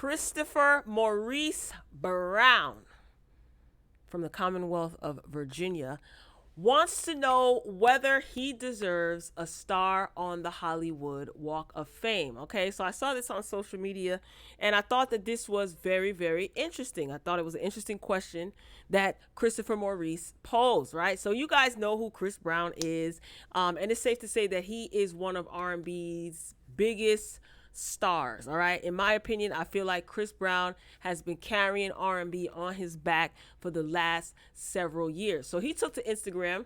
Christopher Maurice Brown from the Commonwealth of Virginia wants to know whether he deserves a star on the Hollywood Walk of Fame. Okay, so I saw this on social media and I thought that this was very, very interesting. I thought it was an interesting question that Christopher Maurice posed, right? So you guys know who Chris Brown is, and it's safe to say that he is one of R&B's biggest stars. All right, in my opinion, I feel like Chris Brown has been carrying R&B on his back for the last several years. So he took to Instagram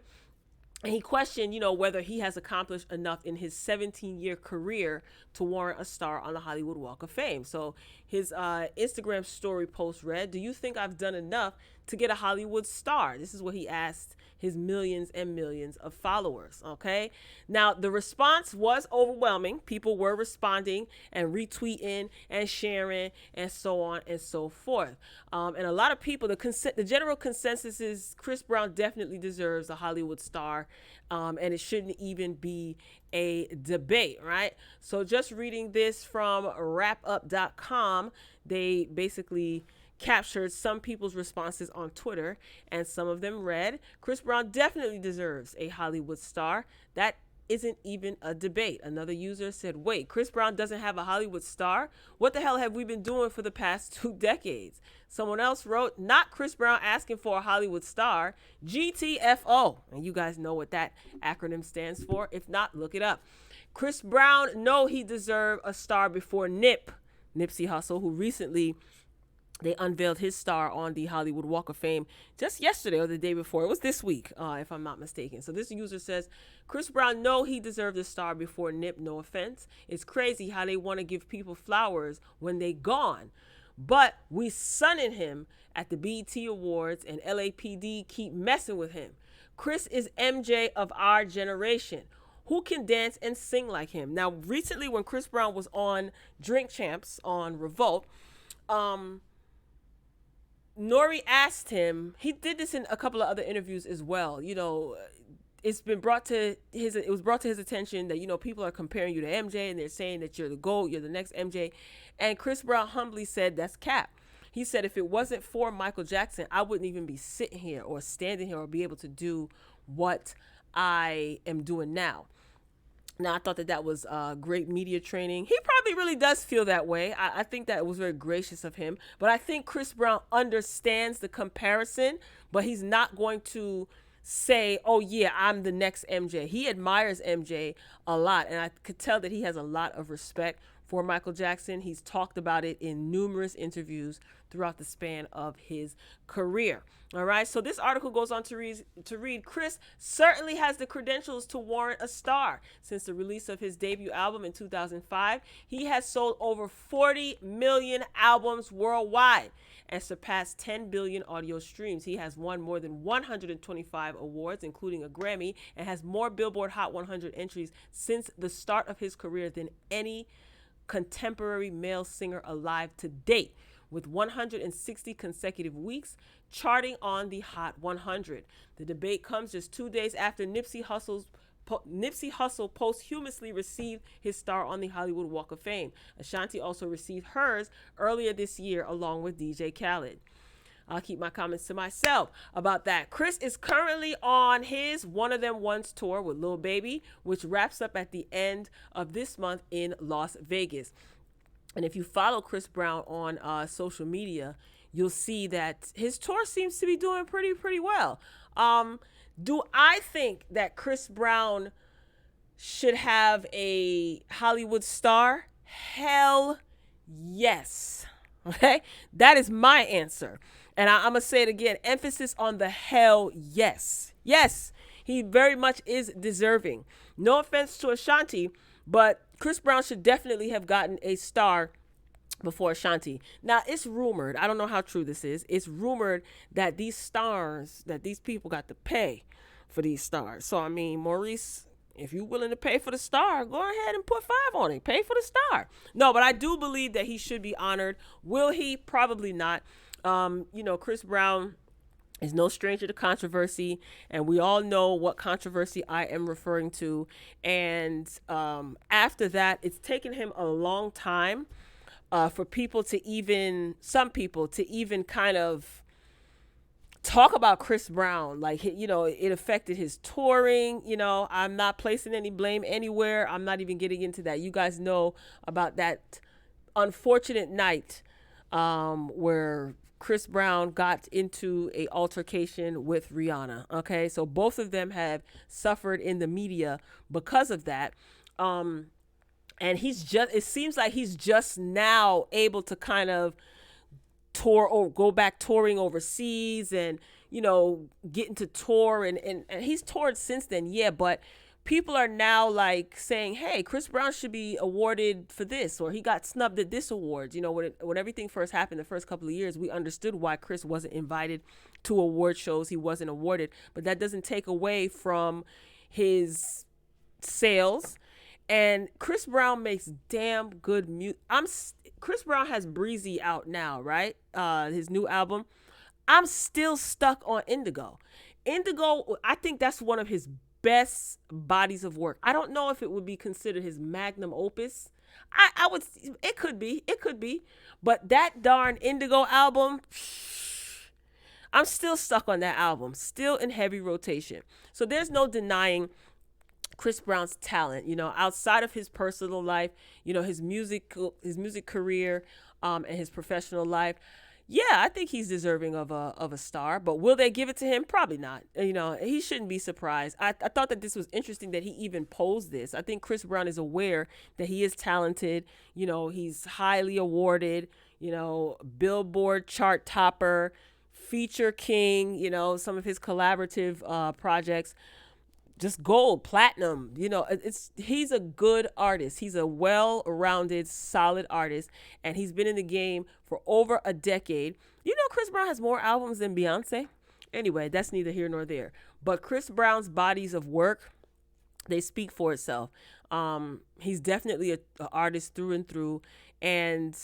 and he questioned, whether he has accomplished enough in his 17-year career to warrant a star on the Hollywood Walk of Fame. So his Instagram story post read, "Do you think I've done enough to get a Hollywood star?" This is what he asked his millions and millions of followers. Okay. Now, the response was overwhelming. People were responding and retweeting and sharing and so on and so forth. And a lot of people, the general consensus is Chris Brown definitely deserves a Hollywood star. And it shouldn't even be a debate, right? So just reading this from wrapup.com, they basically captured some people's responses on Twitter, and some of them read, "Chris Brown definitely deserves a Hollywood star. That isn't even a debate." Another user said, "Wait, Chris Brown doesn't have a Hollywood star? What the hell have we been doing for the past 2 decades?" Someone else wrote, "Not Chris Brown asking for a Hollywood star, GTFO." And you guys know what that acronym stands for. If not, look it up. "Chris Brown, no, he deserved a star before Nipsey Hussle, who recently they unveiled his star on the Hollywood Walk of Fame just yesterday or the day before. It was this week, if I'm not mistaken." So this user says, "Chris Brown, no, he deserved a star before Nip. No offense. It's crazy how they want to give people flowers when they gone. But we sunning him at the BET Awards and LAPD keep messing with him. Chris is MJ of our generation. Who can dance and sing like him?" Now, recently when Chris Brown was on Drink Champs on Revolt, Nori asked him, he did this in a couple of other interviews as well. It was brought to his attention that, people are comparing you to MJ and they're saying that you're the GOAT, you're the next MJ. And Chris Brown humbly said, "That's cap." He said, "If it wasn't for Michael Jackson, I wouldn't even be sitting here or standing here or be able to do what I am doing now." Now, I thought that was great media training. He probably really does feel that way. I think that it was very gracious of him. But I think Chris Brown understands the comparison, but he's not going to say, "Oh, yeah, I'm the next MJ." He admires MJ a lot, and I could tell that he has a lot of respect for Michael Jackson. He's talked about it in numerous interviews throughout the span of his career. All right, so this article goes on to read, "Chris certainly has the credentials to warrant a star. Since the release of his debut album in 2005, he has sold over 40 million albums worldwide and surpassed 10 billion audio streams. He has won more than 125 awards, including a Grammy, and has more Billboard Hot 100 entries since the start of his career than any contemporary male singer alive to date, with 160 consecutive weeks charting on the Hot 100. The debate comes just 2 days after Nipsey Hussle posthumously received his star on the Hollywood Walk of Fame. Ashanti also received hers earlier this year along with DJ Khaled. I'll keep my comments to myself about that. Chris is currently on his One of Them Ones tour with Lil Baby, which wraps up at the end of this month in Las Vegas. And if you follow Chris Brown on social media, you'll see that his tour seems to be doing pretty well. Do I think that Chris Brown should have a Hollywood star? Hell yes. Okay? That is my answer. And I'm going to say it again. Emphasis on the hell yes. Yes, he very much is deserving. No offense to Ashanti, but Chris Brown should definitely have gotten a star before Ashanti. Now, it's rumored, I don't know how true this is, it's rumored that these stars, that these people got to pay for these stars. So, I mean, Maurice, if you're willing to pay for the star, go ahead and put 5 on it. Pay for the star. No, but I do believe that he should be honored. Will he? Probably not. Chris Brown is no stranger to controversy, and we all know what controversy I am referring to. And after that, it's taken him a long time for people to even, some people to even kind of talk about Chris Brown, like, it affected his touring. I'm not placing any blame anywhere. I'm not even getting into that. You guys know about that unfortunate night where Chris Brown got into a altercation with Rihanna. Okay, so both of them have suffered in the media because of that. And it seems like he's just now able to kind of tour or go back touring overseas and getting to tour, and he's toured since then, yeah, but people are now like saying, hey, Chris Brown should be awarded for this, or he got snubbed at this awards. When everything first happened, the first couple of years, we understood why Chris wasn't invited to award shows. He wasn't awarded, but that doesn't take away from his sales. And Chris Brown makes damn good music. Chris Brown has Breezy out now, right? His new album. I'm still stuck on Indigo. Indigo, I think that's one of his best bodies of work. I don't know if it would be considered his magnum opus. I would. It could be, but that darn Indigo album, I'm still stuck on that album. Still in heavy rotation. So there's no denying Chris Brown's talent, outside of his personal life, his music career, and his professional life. Yeah, I think he's deserving of a star, but will they give it to him? Probably not. He shouldn't be surprised. I thought that this was interesting that he even posed this. I think Chris Brown is aware that he is talented. He's highly awarded, Billboard chart topper, feature king, some of his collaborative projects, just gold, platinum. He's a good artist. He's a well-rounded, solid artist, and he's been in the game for over a decade. Chris Brown has more albums than Beyonce. Anyway, that's neither here nor there. But Chris Brown's bodies of work, they speak for itself. He's definitely an artist through and through, and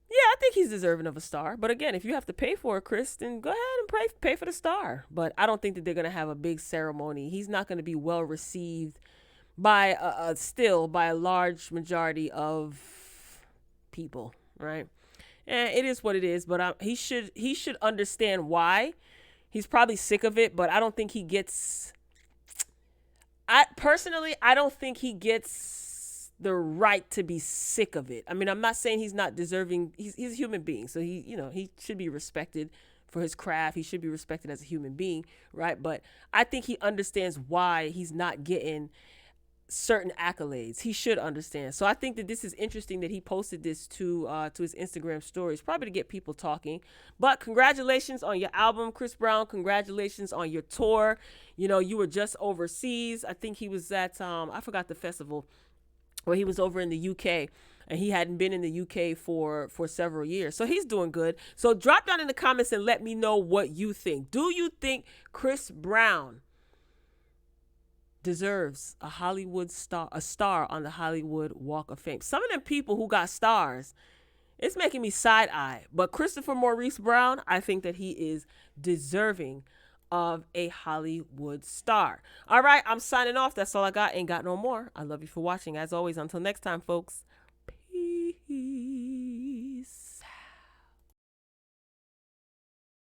yeah, I think he's deserving of a star. But again, if you have to pay for it, Chris, then go ahead and pay for the star. But I don't think that they're going to have a big ceremony. He's not going to be well received by a large majority of people, right? And it is what it is. But he should understand why. He's probably sick of it, but I don't think he gets. I don't think he gets the right to be sick of it. I mean, I'm not saying he's not deserving. He's a human being, so he should be respected for his craft. He should be respected as a human being, right? But I think he understands why he's not getting certain accolades. He should understand. So I think that this is interesting that he posted this to his Instagram stories, probably to get people talking. But congratulations on your album, Chris Brown. Congratulations on your tour. You were just overseas. I think he was at I forgot the festival where he was over in the UK, and he hadn't been in the UK for several years. So he's doing good. So drop down in the comments and let me know what you think. Do you think Chris Brown deserves a star on the Hollywood Walk of Fame? Some of them people who got stars, it's making me side eye. But Christopher Maurice Brown, I think that he is deserving of a Hollywood star. All right, I'm signing off. That's all I got. Ain't got no more. I love you for watching. As always, until next time, folks. Peace.